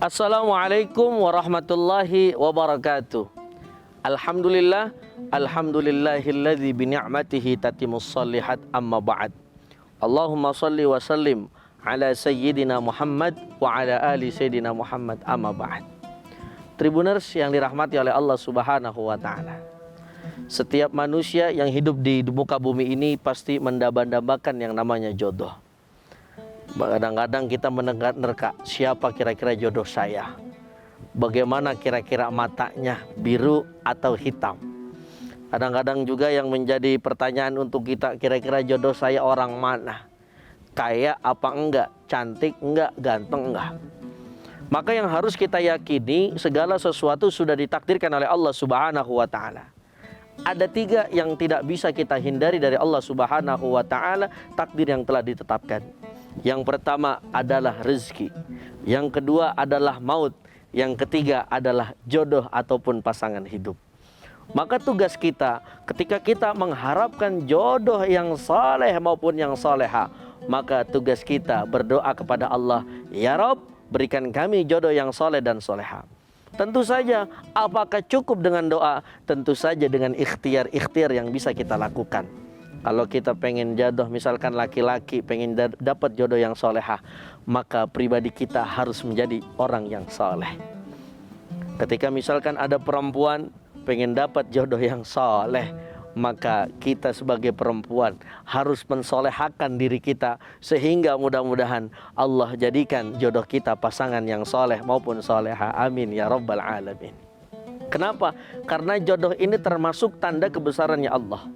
Assalamualaikum warahmatullahi wabarakatuh. Alhamdulillah, alhamdulillahilladzi bini'matihi tatimmus shalihat, amma ba'd. Allahumma salli wa sallim ala sayyidina Muhammad wa ala ali sayyidina Muhammad, amma ba'd. Tribuners yang dirahmati oleh Allah Subhanahu wa taala. Setiap manusia yang hidup di muka bumi ini pasti mendamba-dambakan yang namanya jodoh. Kadang-kadang kita menerka, siapa kira-kira jodoh saya? Bagaimana kira-kira matanya, biru atau hitam? Kadang-kadang juga yang menjadi pertanyaan untuk kita, kira-kira jodoh saya orang mana? Kaya apa enggak? Cantik enggak? Ganteng enggak? Maka yang harus kita yakini, segala sesuatu sudah ditakdirkan oleh Allah Subhanahu wa taala. Ada 3 yang tidak bisa kita hindari dari Allah Subhanahu wa taala, takdir yang telah ditetapkan. Yang pertama adalah rezeki, yang kedua adalah maut, yang ketiga adalah jodoh ataupun pasangan hidup. Maka tugas kita ketika kita mengharapkan jodoh yang saleh maupun yang soleha, maka tugas kita berdoa kepada Allah, ya Rabb, berikan kami jodoh yang soleh dan soleha. Tentu saja, apakah cukup dengan doa? Tentu saja dengan ikhtiar yang bisa kita lakukan. Kalau kita pengen jodoh, misalkan laki-laki pengen dapat jodoh yang solehah, maka pribadi kita harus menjadi orang yang soleh. Ketika misalkan ada perempuan pengen dapat jodoh yang soleh, maka kita sebagai perempuan harus mensolehkan diri kita, sehingga mudah-mudahan Allah jadikan jodoh kita pasangan yang soleh maupun soleha. Amin ya rabbal alamin. Kenapa? Karena jodoh ini termasuk tanda kebesarannya Allah.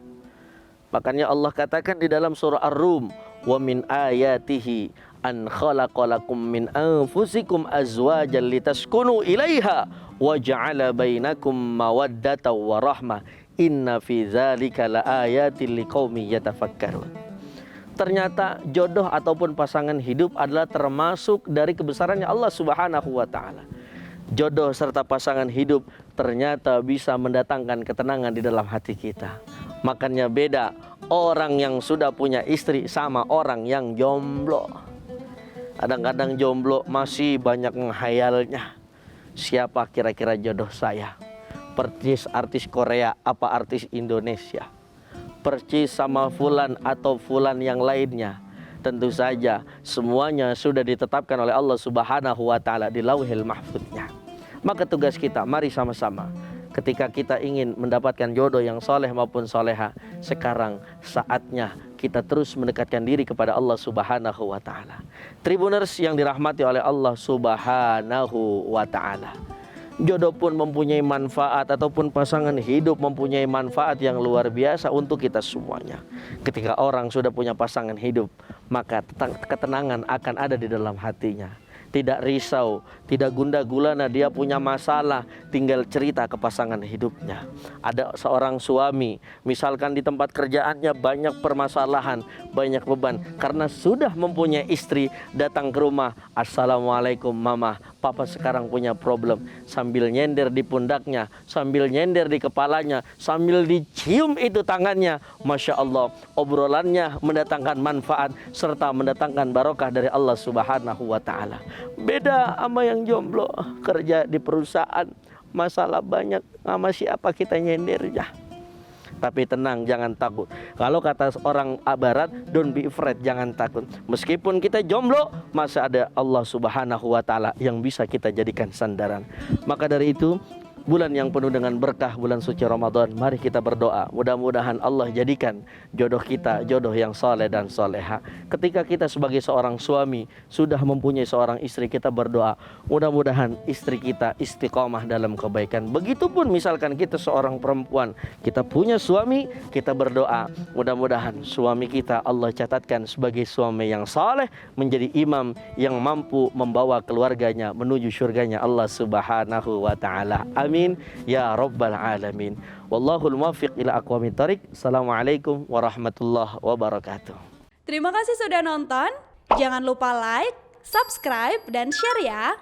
Makanya Allah katakan di dalam surah Ar-Rum, wa min ayatihi an khalaqalakum min anfusikum azwajan litaskunu ilaiha wa ja'ala bainakum mawaddatan wa rahmah inna fi dzalika laayatin liqaumin yatafakkarun. Ternyata jodoh ataupun pasangan hidup adalah termasuk dari kebesarannya Allah Subhanahu wa taala. Jodoh serta pasangan hidup ternyata bisa mendatangkan ketenangan di dalam hati kita. Makanya beda orang yang sudah punya istri sama orang yang jomblo. Kadang-kadang jomblo masih banyak menghayalnya, siapa kira-kira jodoh saya? Percis artis Korea apa artis Indonesia? Percis sama fulan atau fulan yang lainnya? Tentu saja semuanya sudah ditetapkan oleh Allah Subhanahu wa taala di Lauhil Mahfuznya. Maka tugas kita, mari sama-sama, ketika kita ingin mendapatkan jodoh yang soleh maupun soleha, sekarang saatnya kita terus mendekatkan diri kepada Allah Subhanahu wa ta'ala. Tribuners yang dirahmati oleh Allah Subhanahu wa ta'ala, jodoh pun mempunyai manfaat ataupun pasangan hidup mempunyai manfaat yang luar biasa untuk kita semuanya. Ketika orang sudah punya pasangan hidup, maka ketenangan akan ada di dalam hatinya. Tidak risau, tidak gundah gulana, dia punya masalah, tinggal cerita ke pasangan hidupnya. Ada seorang suami, misalkan di tempat kerjaannya banyak permasalahan, banyak beban, karena sudah mempunyai istri, datang ke rumah, assalamualaikum mama, papa sekarang punya problem. Sambil nyender di pundaknya, sambil nyender di kepalanya, sambil dicium itu tangannya, Masya Allah, obrolannya mendatangkan manfaat serta mendatangkan barokah dari Allah Subhanahu wa ta'ala. Beda sama yang jomblo, kerja di perusahaan, masalah banyak, sama siapa kita nyender ya. Tapi tenang, jangan takut. Kalau kata orang barat, don't be afraid, jangan takut. Meskipun kita jomblo, masih ada Allah Subhanahu wa ta'ala yang bisa kita jadikan sandaran. Maka dari itu, bulan yang penuh dengan berkah, bulan suci Ramadan, mari kita berdoa. Mudah-mudahan Allah jadikan jodoh kita jodoh yang soleh dan soleha. Ketika kita sebagai seorang suami sudah mempunyai seorang istri, kita berdoa, mudah-mudahan istri kita istiqomah dalam kebaikan. Begitupun misalkan kita seorang perempuan, kita punya suami, kita berdoa, mudah-mudahan suami kita Allah catatkan sebagai suami yang soleh, menjadi imam yang mampu membawa keluarganya menuju surganya Allah Subhanahu wa ta'ala. Amin ya rabbal alamin. Wallahul muwaffiq ila aqwamit thariq. Assalamualaikum warahmatullahi wabarakatuh. Terima kasih sudah nonton. Jangan lupa like, subscribe, dan share ya.